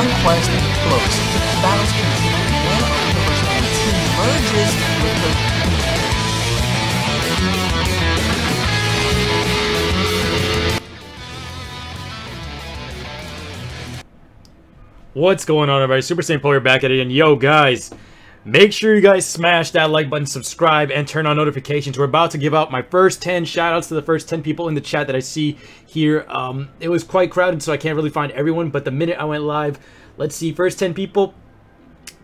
conquest close. Battles continue when our universe and team merges with the... What's going on, everybody? Super Saiyan Player back at it, and yo, guys, make sure you guys smash that like button, subscribe, and turn on notifications. We're about to give out my first 10 shoutouts to the first 10 people in the chat that I see here. It was quite crowded, so I can't really find everyone, but the minute I went live, let's see, first 10 people,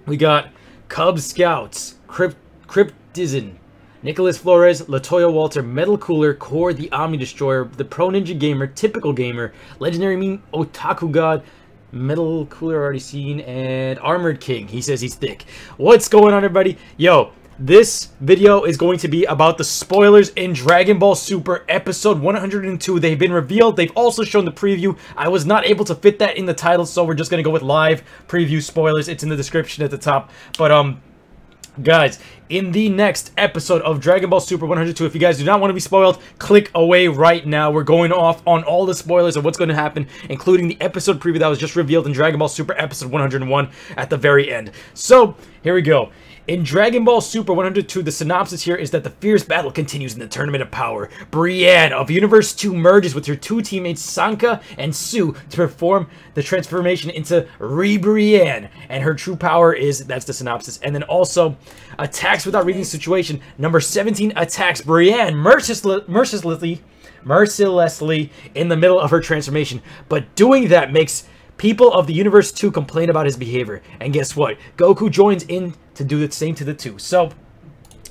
we got Cub Scouts, Cryptizen, Nicholas Flores, Latoya Walter, Metal Cooler, Core the Omni Destroyer, the Pro Ninja Gamer, Typical Gamer, Legendary Meme, Otaku God, Metal Cooler already seen, and Armored King. He says he's thick. What's going on, everybody? Yo, this video is going to be about the spoilers in Dragon Ball Super episode 102. They've been revealed. They've also shown the preview. I was not able to fit that in the title, so we're just going to go with live preview spoilers. It's in the description at the top. But, guys, in the next episode of Dragon Ball Super 102, if you guys do not want to be spoiled, click away right now. We're going off on all the spoilers of what's going to happen, including the episode preview that was just revealed in Dragon Ball Super episode 101 at the very end. So, here we go. In Dragon Ball Super 102, the synopsis here is that the fierce battle continues in the Tournament of Power. Brienne of Universe 2 merges with her two teammates Sanka and Su to perform the transformation into Brienne, and her true power is, that's the synopsis. And then also, attacks without reading the situation. Number 17 attacks Brienne mercilessly in the middle of her transformation, but doing that makes people of the Universe 2 complain about his behavior. And guess what? Goku joins in to do the same to the two. So,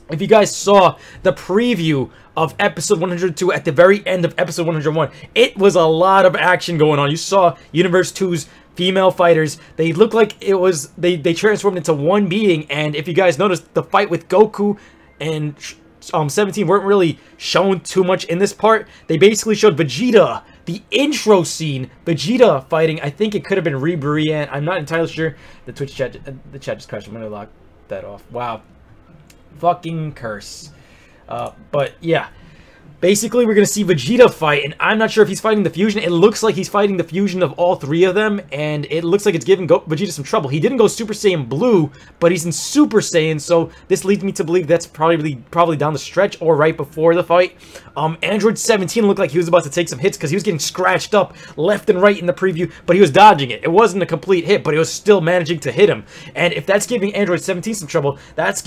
if you guys saw the preview of episode 102 at the very end of episode 101, it was a lot of action going on. You saw Universe 2's female fighters. They looked like it was, they transformed into one being. And if you guys noticed, the fight with Goku and 17 weren't really shown too much in this part. They basically showed Vegeta, the intro scene, Vegeta fighting. I think it could have been Brienne. I'm not entirely sure. The Twitch chat, the chat just crashed. I'm gonna lock that off. Wow, fucking curse. But yeah, basically we're gonna see Vegeta fight, and I'm not sure if he's fighting the fusion. It looks like he's fighting the fusion of all three of them, and it looks like it's giving Vegeta some trouble. He didn't go Super Saiyan Blue, but he's in Super Saiyan, so this leads me to believe that's probably down the stretch or right before the fight. Android 17 looked like he was about to take some hits because he was getting scratched up left and right in the preview, but he was dodging it. It wasn't a complete hit, but he was still managing to hit him. And if that's giving Android 17 some trouble, that's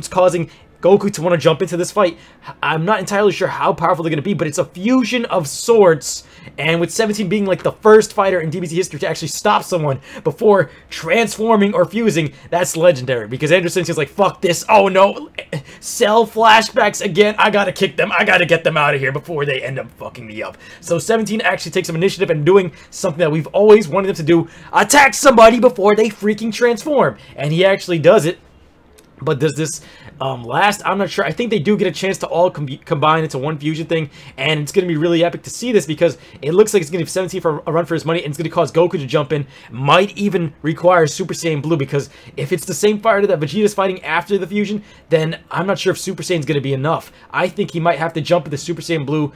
causing Goku to want to jump into this fight. I'm not entirely sure how powerful they're going to be, but it's a fusion of sorts. And with 17 being like the first fighter in DBZ history to actually stop someone before transforming or fusing, that's legendary. Because Andrew Sensei's like, fuck this. Oh no, Cell flashbacks again. I gotta kick them. I gotta get them out of here before they end up fucking me up. So 17 actually takes some initiative and doing something that we've always wanted them to do. Attack somebody before they freaking transform. And he actually does it. But does this last? I'm not sure. I think they do get a chance to all combine into one fusion thing, and it's going to be really epic to see this because it looks like it's going to give 17 for a run for his money, and it's going to cause Goku to jump in. Might even require Super Saiyan Blue, because if it's the same fighter that Vegeta's fighting after the fusion, then I'm not sure if Super Saiyan's going to be enough. I think he might have to jump into Super Saiyan Blue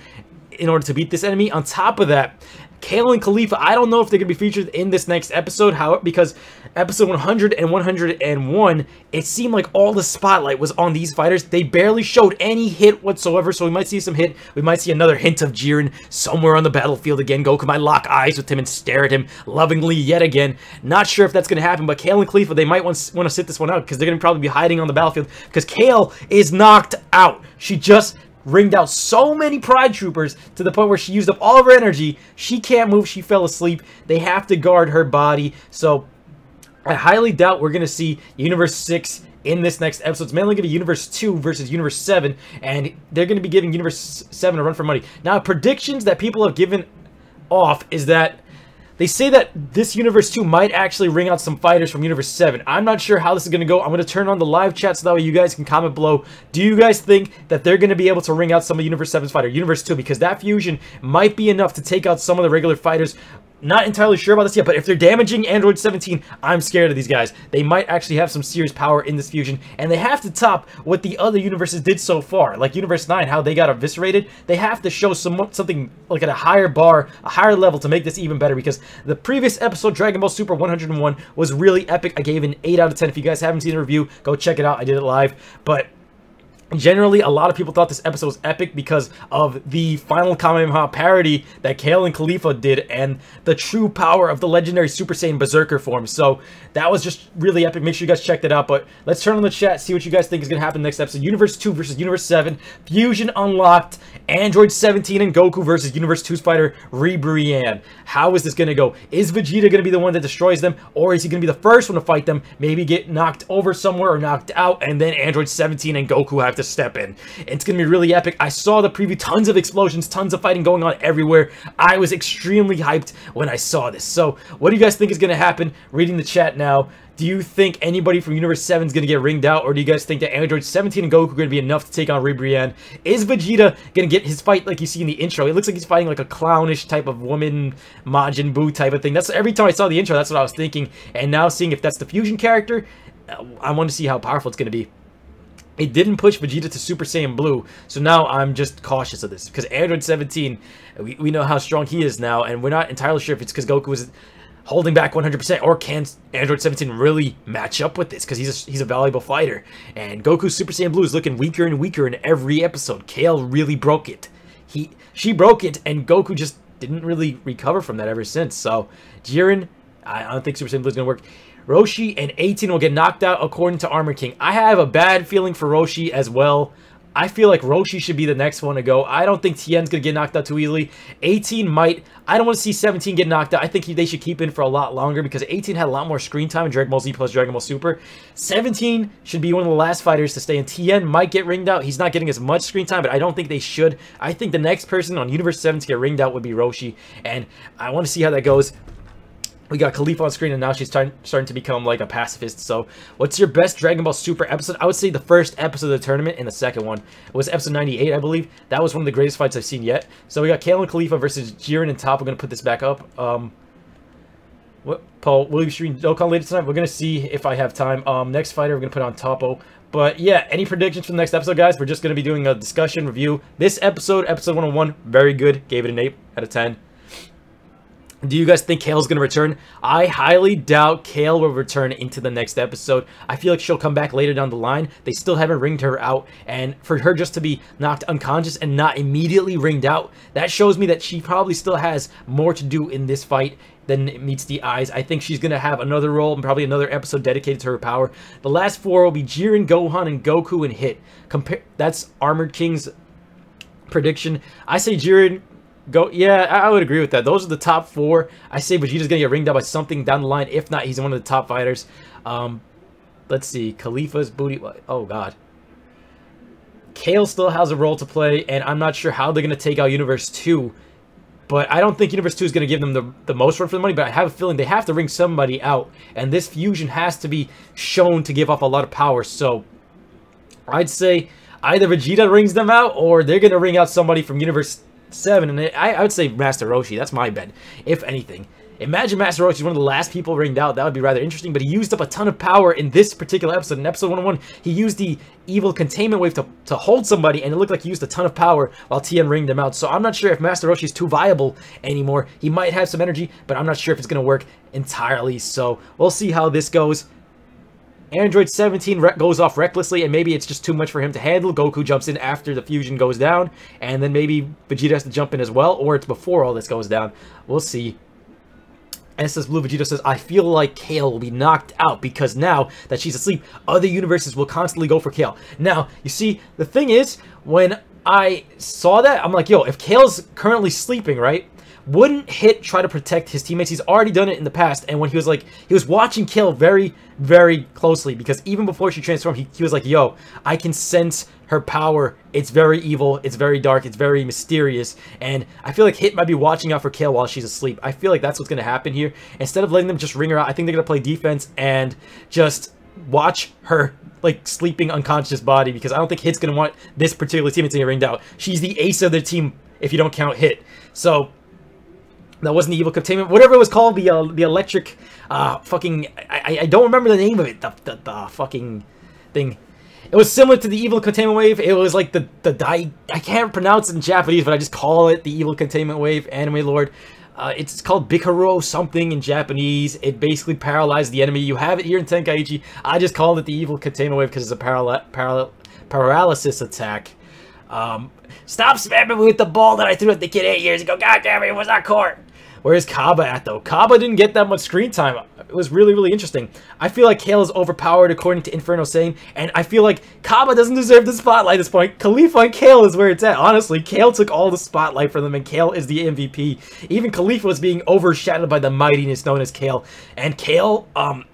in order to beat this enemy. On top of that, Kale and Caulifla, I don't know if they're going to be featured in this next episode, because episode 100 and 101, it seemed like all the spotlight was on these fighters. They barely showed any hit whatsoever, so we might see some hit. We might see another hint of Jiren somewhere on the battlefield again. Goku might lock eyes with him and stare at him lovingly yet again. Not sure if that's going to happen, but Kale and Caulifla, they might want to sit this one out because they're going to probably be hiding on the battlefield because Kale is knocked out. She just ringed out so many Pride Troopers to the point where she used up all of her energy. She can't move. She fell asleep. They have to guard her body. So I highly doubt we're going to see Universe 6 in this next episode. It's mainly going to be Universe 2 versus Universe 7, and they're going to be giving Universe 7 a run for money. Now, predictions that people have given off is that they say that this Universe 2 might actually ring out some fighters from Universe 7. I'm not sure how this is going to go. I'm going to turn on the live chat so that way you guys can comment below. Do you guys think that they're going to be able to ring out some of Universe 7's fighters? Universe 2, because that fusion might be enough to take out some of the regular fighters Not entirely sure about this yet, but if they're damaging Android 17, I'm scared of these guys. They might actually have some serious power in this fusion, and they have to top what the other universes did so far. Like Universe 9, how they got eviscerated. They have to show something like at a higher bar, a higher level to make this even better, because the previous episode, Dragon Ball Super 101, was really epic. I gave an 8 out of 10. If you guys haven't seen the review, go check it out. I did it live, but generally, a lot of people thought this episode was epic because of the final Kamehameha parody that Kale and Caulifla did and the true power of the legendary Super Saiyan Berserker form. So that was just really epic. Make sure you guys checked it out. But let's turn on the chat, see what you guys think is going to happen next episode. Universe 2 versus Universe 7. Fusion unlocked. Android 17 and Goku versus Universe 2's fighter Ribrianne. How is this going to go? Is Vegeta going to be the one that destroys them? Or is he going to be the first one to fight them? Maybe get knocked over somewhere or knocked out, and then Android 17 and Goku have to step in. It's gonna be really epic. I saw the preview, tons of explosions, tons of fighting going on everywhere. I was extremely hyped when I saw this. So what do you guys think is gonna happen? Reading the chat now, do you think anybody from Universe 7 is gonna get ringed out, or do you guys think that Android 17 and Goku are gonna be enough to take on Ribrianne? Is Vegeta gonna get his fight like you see in the intro? It looks like he's fighting like a clownish type of woman, Majin Buu type of thing. That's every time I saw the intro, that's what I was thinking. And now seeing if that's the fusion character, I want to see how powerful it's gonna be. It didn't push Vegeta to Super Saiyan Blue, so now I'm just cautious of this. Because Android 17, we know how strong he is now, and we're not entirely sure if it's because Goku is holding back 100%, or can Android 17 really match up with this? Because he's a valuable fighter. And Goku's Super Saiyan Blue is looking weaker and weaker in every episode. Kale really broke it. She broke it, and Goku just didn't really recover from that ever since. So, Jiren, I don't think Super Saiyan Blue is going to work. Roshi and 18 will get knocked out according to Armor King. I have a bad feeling for Roshi as well. I feel like Roshi should be the next one to go. I don't think Tien's going to get knocked out too easily. 18 might. I don't want to see 17 get knocked out. I think they should keep in for a lot longer because 18 had a lot more screen time in Dragon Ball Z plus Dragon Ball Super. 17 should be one of the last fighters to stay, and Tien might get ringed out. He's not getting as much screen time, but I don't think they should. I think the next person on Universe 7 to get ringed out would be Roshi, and I want to see how that goes. We got Caulifla on screen, and now she's starting to become like a pacifist. So, what's your best Dragon Ball Super episode? I would say the first episode of the tournament, and the second one was episode 98, I believe. That was one of the greatest fights I've seen yet. So we got Kale and Caulifla versus Jiren and Top. We're gonna put this back up. What, Paul? Will you stream Dokkan later tonight? We're gonna see if I have time. Next fighter, we're gonna put on Topo. But yeah, any predictions for the next episode, guys? We're just gonna be doing a discussion review. This episode, episode 101, very good. Gave it an 8 out of 10. Do you guys think Kale's going to return? I highly doubt Kale will return into the next episode. I feel like she'll come back later down the line. They still haven't ringed her out. And for her just to be knocked unconscious and not immediately ringed out, that shows me that she probably still has more to do in this fight than it meets the eyes. I think she's going to have another role and probably another episode dedicated to her power. The last 4 will be Jiren, Gohan, and Goku and Hit. That's Armored King's prediction. I say Jiren... Yeah, I would agree with that. Those are the top 4. I say Vegeta's gonna get ringed out by something down the line. If not, he's one of the top fighters. Let's see. Khalifa's booty. Oh god. Kale still has a role to play, and I'm not sure how they're gonna take out Universe 2. But I don't think Universe 2 is gonna give them the most run for the money. But I have a feeling they have to ring somebody out, and this fusion has to be shown to give off a lot of power. So I'd say either Vegeta rings them out, or they're gonna ring out somebody from Universe 7, and I would say Master Roshi. That's my bet, if anything. Imagine Master Roshi is one of the last people ringed out. That would be rather interesting, but he used up a ton of power in this particular episode. In episode 101, he used the evil containment wave to hold somebody, and it looked like he used a ton of power while Tien ringed him out. So I'm not sure if Master Roshi is too viable anymore. He might have some energy, but I'm not sure if it's going to work entirely. So we'll see how this goes. Android 17 goes off recklessly, and maybe it's just too much for him to handle. Goku jumps in after the fusion goes down, and then maybe Vegeta has to jump in as well, or it's before all this goes down. We'll see. SS Blue Vegeta says, I feel like Kale will be knocked out because now that she's asleep, other universes will constantly go for Kale. Now, you see, the thing is, when I saw that, I'm like, yo, if Kale's currently sleeping, right? Wouldn't Hit try to protect his teammates? He's already done it in the past, and when he was watching Kale very, very closely, because even before she transformed, he was like, yo, I can sense her power. It's very evil, it's very dark, it's very mysterious, and I feel like Hit might be watching out for Kale while she's asleep. I feel like that's what's going to happen here. Instead of letting them just ring her out, I think they're going to play defense and just watch her like sleeping unconscious body, because I don't think Hit's going to want this particular teammate to get ringed out. She's the ace of their team if you don't count Hit. So That wasn't the evil containment, whatever it was called, the electric, fucking, I don't remember the name of it, the fucking thing. It was similar to the evil containment wave. It was like I can't pronounce it in Japanese, but I just call it the evil containment wave, anime lord. It's called Bikaro something in Japanese. It basically paralyzed the enemy. You have it here in Tenkaichi. I just called it the evil containment wave because it's a paralysis attack. Stop spamming me with the ball that I threw at the kid 8 years ago. God damn it, it was not court. Where's Kaba at, though? Kaba didn't get that much screen time. It was really, really interesting. I feel like Kale is overpowered, according to Inferno saying, and I feel like Kaba doesn't deserve the spotlight at this point. Caulifla and Kale is where it's at. Honestly, Kale took all the spotlight from them, and Kale is the MVP. Even Caulifla was being overshadowed by the mightiness known as Kale. And Kale,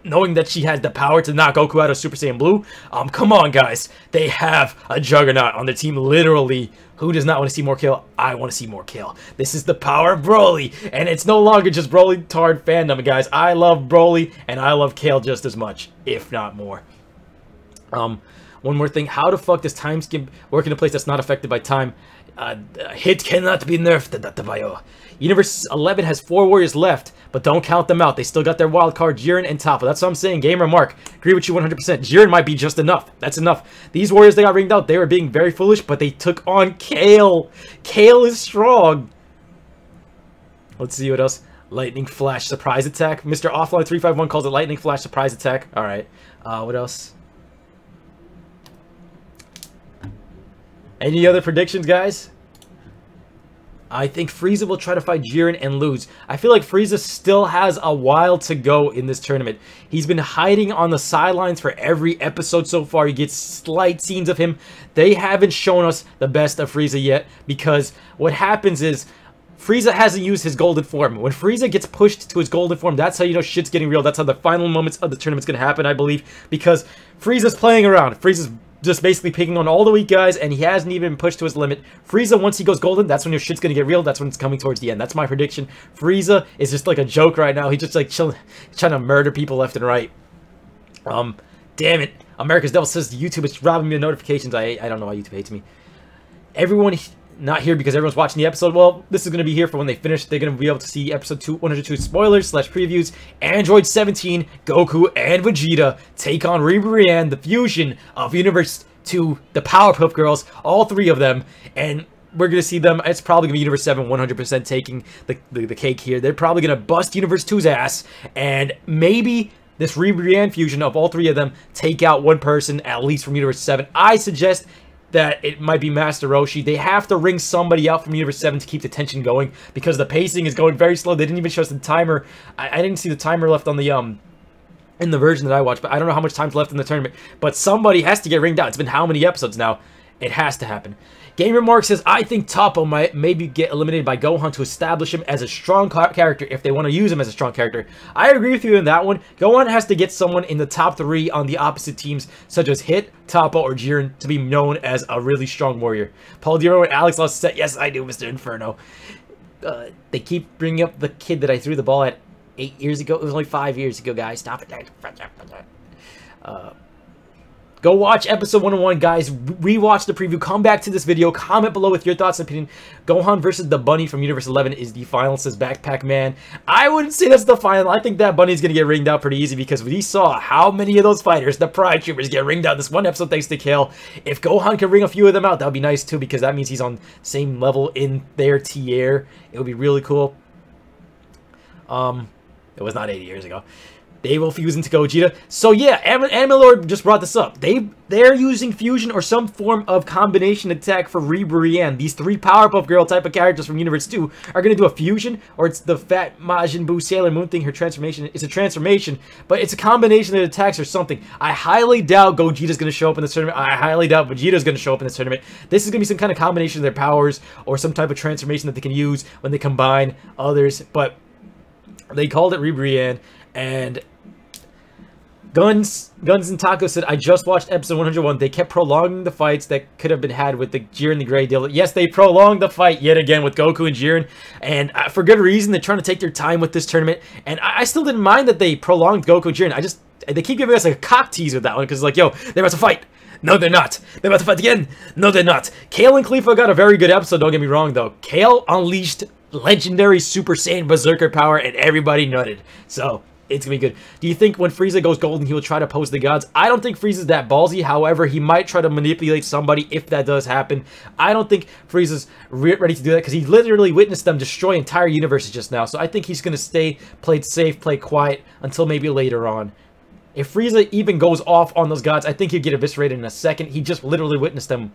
knowing that she has the power to knock Goku out of Super Saiyan Blue, come on, guys. They have a juggernaut on their team, literally. Who does not want to see more Kale? I want to see more Kale. This is the power of Broly, and it's no longer just Broly Tard fandom, guys. I love Broly, and I love Kale just as much, if not more. One more thing. How the fuck does time skip work in a place that's not affected by time? Hit cannot be nerfed. Universe 11 has 4 warriors left, but don't count them out. They still got their wild card, Jiren and Toppa. That's what I'm saying. Gamer Mark, agree with you 100%. Jiren might be just enough. That's enough. These warriors, they got ringed out. They were being very foolish, but they took on Kale. Kale is strong. Let's see what else. Lightning Flash Surprise Attack. Mr. Offline 351 calls it Lightning Flash Surprise Attack. Alright. What else? Any other predictions, guys? I think Frieza will try to fight Jiren and lose. I feel like Frieza still has a while to go in this tournament. He's been hiding on the sidelines for every episode so far. You get slight scenes of him. They haven't shown us the best of Frieza yet, because what happens is Frieza hasn't used his golden form. When Frieza gets pushed to his golden form, that's how you know shit's getting real. That's how the final moments of the tournament's going to happen, I believe, because Frieza's playing around. Frieza's just basically picking on all the weak guys, and he hasn't even pushed to his limit. Frieza, once he goes golden, that's when your shit's gonna get real. That's when it's coming towards the end. That's my prediction. Frieza is just like a joke right now. He's just like chilling, trying to murder people left and right. Damn it. America's Devil says YouTube is robbing me of notifications. I don't know why YouTube hates me. Everyone not here because everyone's watching the episode. Well, this is going to be here for when they finish. They're going to be able to see episode 102 spoilers / previews. Android 17, Goku, and Vegeta take on Ribrianne, the fusion of Universe 2, the Powerpuff Girls, all 3 of them, and we're going to see them. It's probably going to be Universe 7 100% taking the cake here. They're probably going to bust Universe 2's ass, and maybe this Ribrianne fusion of all 3 of them take out one person, at least from Universe 7. I suggest that it might be Master Roshi. They have to ring somebody out from Universe 7 to keep the tension going, because the pacing is going very slow. They didn't even show us the timer. I didn't see the timer left on the in the version that I watched, but I don't know how much time's left in the tournament. But somebody has to get ringed out. It's been how many episodes now? It has to happen. Gamer Mark says, I think Toppo might maybe get eliminated by Gohan to establish him as a strong character if they want to use him as a strong character. I agree with you on that one. Gohan has to get someone in the top 3 on the opposite teams, such as Hit, Toppo, or Jiren, to be known as a really strong warrior. Paul Diro and Alex Lost said, yes, I do, Mr. Inferno. They keep bringing up the kid that I threw the ball at 8 years ago. It was only 5 years ago, guys. Stop it. Go watch episode 101, guys. Rewatch the preview. Come back to this video. Comment below with your thoughts and opinion. Gohan versus the bunny from Universe 11 is the final, says Backpack Man. I wouldn't say that's the final. I think that bunny's going to get ringed out pretty easy, because we saw how many of those fighters, the Pride Troopers, get ringed out this one episode thanks to Kale. If Gohan can ring a few of them out, that would be nice too, because that means he's on the same level in their tier. It would be really cool. It was not 80 years ago. They will fuse into Gogeta. So yeah, Anime Lord just brought this up. They're using fusion or some form of combination attack for Ribrianne. These 3 Powerpuff Girl type of characters from Universe 2 are going to do a fusion, or it's the fat Majin Buu Sailor Moon thing. Her transformation is a transformation, but it's a combination of attacks or something. I highly doubt Gogeta's going to show up in this tournament. I highly doubt Vegeta's going to show up in this tournament. This is going to be some kind of combination of their powers or some type of transformation that they can use when they combine others, but they called it Ribrianne. And Guns and Taco said, I just watched episode 101. They kept prolonging the fights that could have been had with the Jiren the Grey deal. Yes, they prolonged the fight yet again with Goku and Jiren, and for good reason. They're trying to take their time with this tournament, and I still didn't mind that they prolonged Goku and Jiren. They keep giving us like a cock tease with that one, because like, yo, they're about to fight. No, they're not. They're about to fight again. No, they're not. Kale and Caulifla got a very good episode, don't get me wrong, though. Kale unleashed legendary Super Saiyan Berserker power, and everybody nutted. So, it's gonna be good. Do you think when Frieza goes golden, he will try to pose the gods? I don't think Frieza's that ballsy. However, he might try to manipulate somebody if that does happen. I don't think Frieza's ready to do that because he literally witnessed them destroy entire universes just now. So I think he's gonna stay played safe, play quiet until maybe later on. If Frieza even goes off on those gods, I think he'd get eviscerated in a second. He just literally witnessed them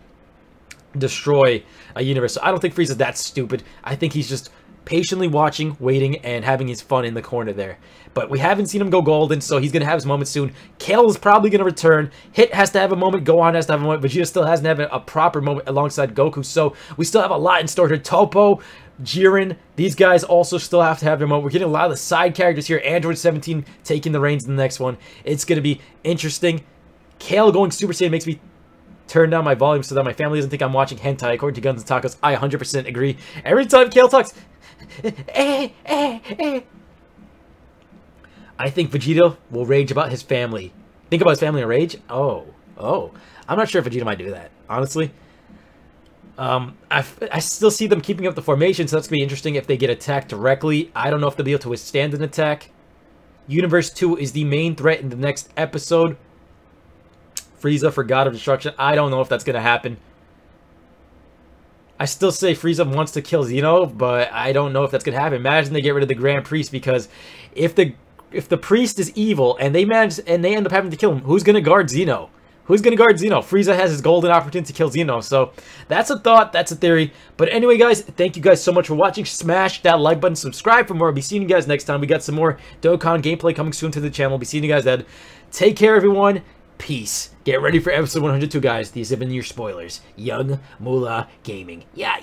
destroy a universe. So I don't think Frieza's that stupid. I think he's just patiently watching, waiting, and having his fun in the corner there. But we haven't seen him go golden, so he's going to have his moment soon. Kale is probably going to return. Hit has to have a moment. Gohan has to have a moment. Vegeta still hasn't had a proper moment alongside Goku. So we still have a lot in store here. Toppo, Jiren, these guys also still have to have their moment. We're getting a lot of the side characters here. Android 17 taking the reins in the next one. It's going to be interesting. Kale going Super Saiyan makes me turn down my volume so that my family doesn't think I'm watching hentai. According to Guns and Tacos, I 100% agree. Every time Kale talks, I think Vegeta will rage about his family. Think about his family and rage? Oh. I'm not sure if Vegeta might do that, honestly. I still see them keeping up the formation, so that's going to be interesting if they get attacked directly. I don't know if they'll be able to withstand an attack. Universe 2 is the main threat in the next episode. Frieza for God of Destruction. I don't know if that's going to happen. I still say Frieza wants to kill Zeno, but I don't know if that's going to happen. Imagine they get rid of the Grand Priest, because if the priest is evil and they end up having to kill him, who's going to guard Zeno? Who's going to guard Zeno? Frieza has his golden opportunity to kill Zeno. So that's a thought. That's a theory. But anyway, guys, thank you guys so much for watching. Smash that like button. Subscribe for more. I'll be seeing you guys next time. We got some more Dokkan gameplay coming soon to the channel. I'll be seeing you guys then. Take care, everyone. Peace. Get ready for episode 102, guys. These have been your spoilers. Young Moolah Gaming. Yeah.